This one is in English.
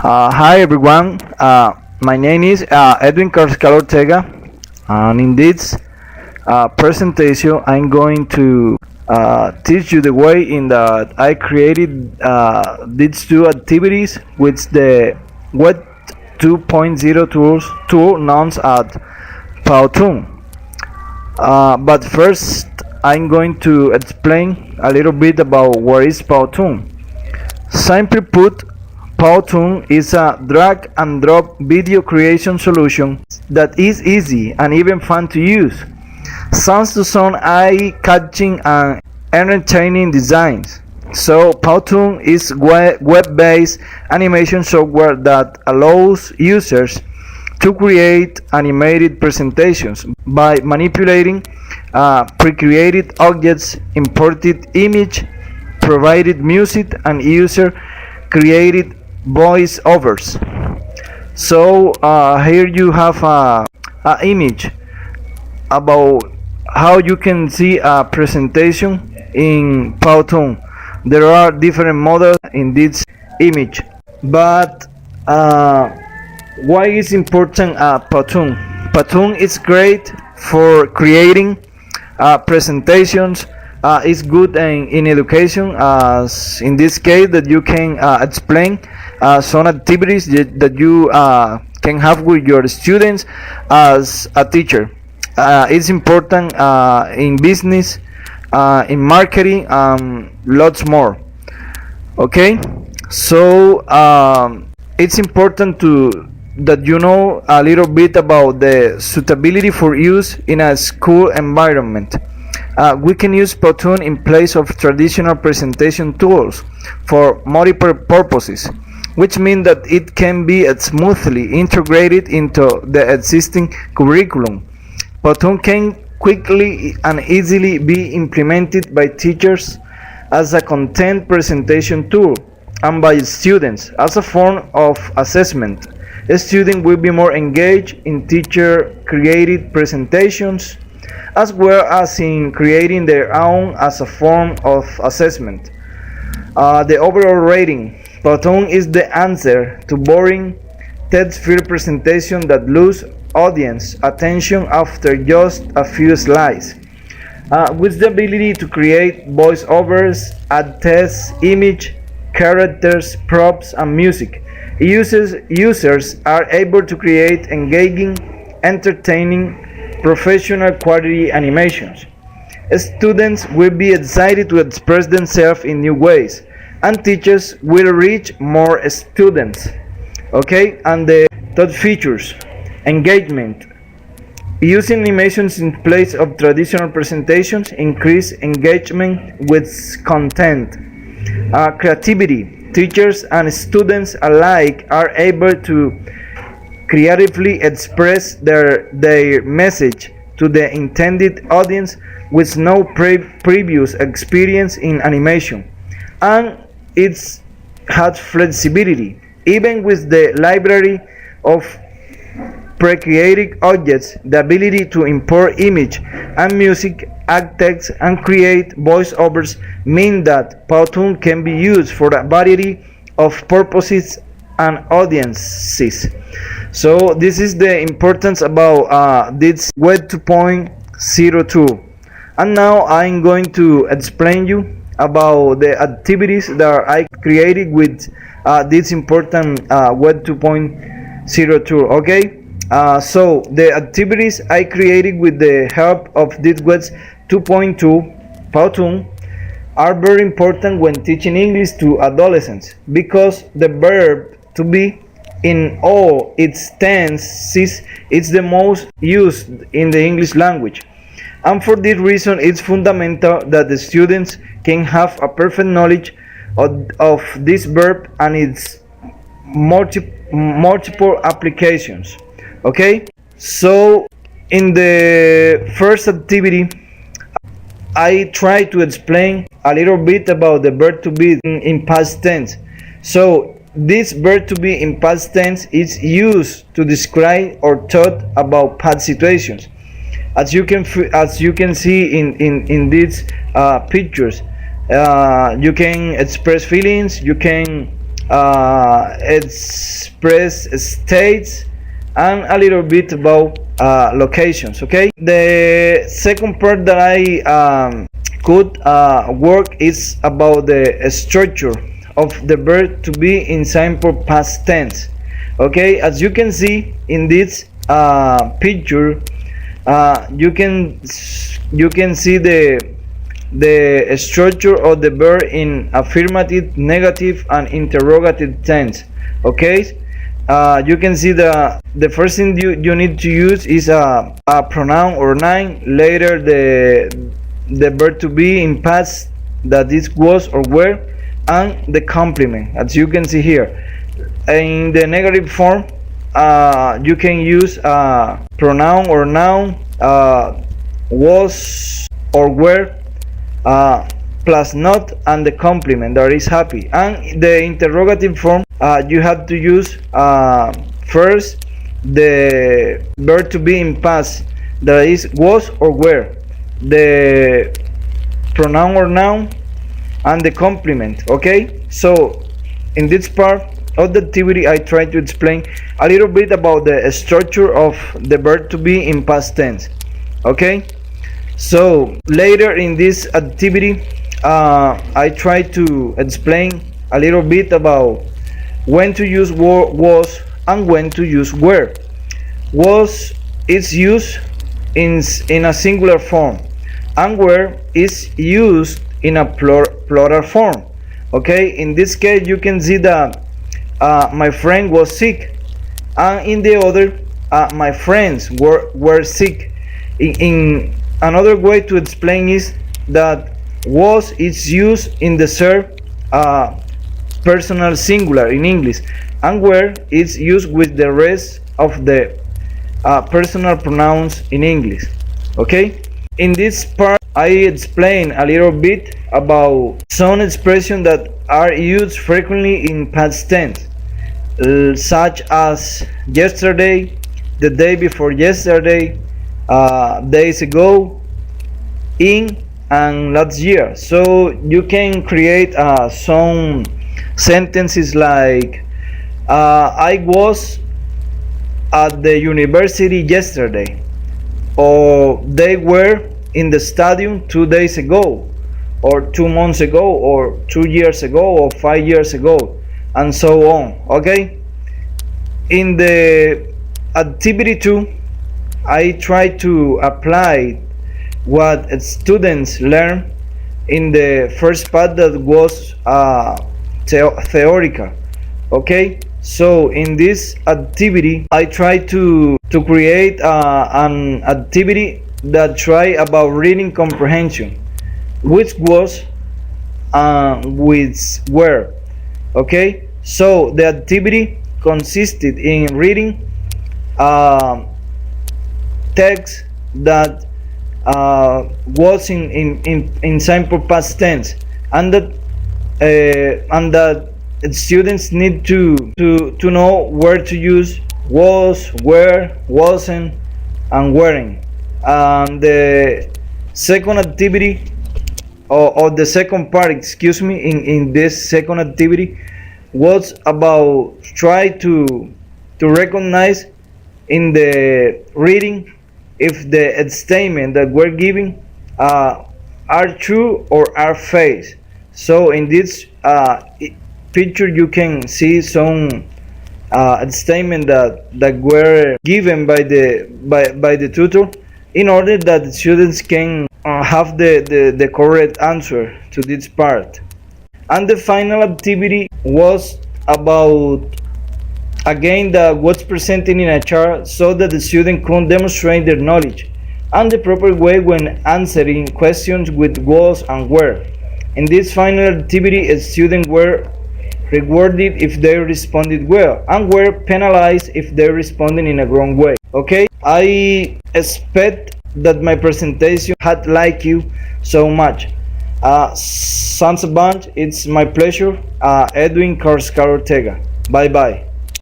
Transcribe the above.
Hi everyone, my name is Edwin Carrarscal Ortega, and in this presentation I'm going to teach you the way in that I created these two activities with the Web 2.0 tool known as Powtoon. But first I'm going to explain a little bit about what is Powtoon. Simply put, Powtoon is a drag and drop video creation solution that is easy and even fun to use. Sounds to some eye-catching and entertaining designs. So Powtoon is web-based animation software that allows users to create animated presentations by manipulating pre-created objects, imported image, provided music, and user-created voice-overs. So here you have a image about how you can see a presentation in Powtoon. There are different models in this image, but why is important Powtoon? Powtoon is great for creating presentations. It's good in education, as in this case that you can explain some activities that you can have with your students as a teacher. It's important in business, in marketing, lots more. Okay, so it's important to that you know a little bit about the suitability for use in a school environment. We can use Powtoon in place of traditional presentation tools for multiple purposes, which means that it can be smoothly integrated into the existing curriculum. Powtoon can quickly and easily be implemented by teachers as a content presentation tool and by students as a form of assessment. A student will be more engaged in teacher-created presentations as well as in creating their own as a form of assessment. The overall rating. Powtoon is the answer to boring text-filled presentation that lose audience attention after just a few slides. With the ability to create voiceovers, add text, image, characters, props, and music, users are able to create engaging, entertaining, professional quality animations. Students will be excited to express themselves in new ways, and teachers will reach more students. Okay, and the third features: engagement. Using animations in place of traditional presentations increase engagement with content. Creativity. Teachers and students alike are able to creatively express their message to the intended audience with no previous experience in animation, and it has flexibility. Even with the library of pre-created objects, the ability to import image and music, add text, and create voiceovers mean that Powtoon can be used for a variety of purposes and audiences. So this is the importance about this Web 2.0 tool. And now I'm going to explain you about the activities that I created with this important Web 2.0 tool. Okay, so the activities I created with the help of this Web 2.2 Powtoon are very important when teaching English to adolescents, because the verb to be in all its tenses is the most used in the English language. And for this reason, it's fundamental that the students can have a perfect knowledge of this verb and its multiple applications. Okay, so in the first activity, I try to explain a little bit about the verb to be in past tense. So this verb to be in past tense is used to describe or talk about past situations. As you can see in these pictures, you can express feelings, you can express states, and a little bit about locations. Okay, the second part that I could work is about the structure of the verb to be in simple past tense. Okay, as you can see in this picture, you can see the structure of the verb in affirmative, negative, and interrogative tense. Okay, you can see the first thing you need to use is a pronoun or noun. Later the verb to be in past, that is was or were, and the complement, as you can see here. In the negative form, you can use pronoun or noun, was or were, plus not, and the complement, that is happy. And the interrogative form, you have to use first the verb to be in past, that is was or were, the pronoun or noun, and the complement. Okay, so in this part of the activity I try to explain a little bit about the structure of the verb to be in past tense. Okay, so later in this activity I try to explain a little bit about when to use was and when to use were. Was is used in a singular form, and were is used in a plural form. Okay, in this case you can see that my friend was sick, and in the other my friends were sick. In another way to explain is that was is used in the verb personal singular in English, and were is used with the rest of the personal pronouns in English. Okay, in this part I explain a little bit about some expressions that are used frequently in past tense, such as yesterday, the day before yesterday, days ago, in, and last year. So you can create some sentences like I was at the university yesterday, or they were in the stadium 2 days ago, or 2 months ago, or 2 years ago, or 5 years ago, and so on. Okay, in the activity 2 I try to apply what students learn in the first part that was theoretical. Okay, so in this activity I try to create an activity that try about reading comprehension, which was which were. Okay, so the activity consisted in reading text that was in simple past tense, and that students need to know where to use was, were, wasn't, and weren't. The second activity, or the second part, excuse me, in this second activity was about try to recognize in the reading if the statement that we're giving are true or are false. So in this picture you can see some statement that were given by the tutor, in order that the students can have the correct answer to this part. And the final activity was about, again, that was presented in a chart, so that the student can demonstrate their knowledge and the proper way when answering questions with was and were. In this final activity, students were rewarded if they responded well, and were penalized if they responded in a wrong way. Okay, I expect that my presentation had liked you so much. Sounds a bunch. It's my pleasure. Edwin Carrarscal Ortega. Bye bye.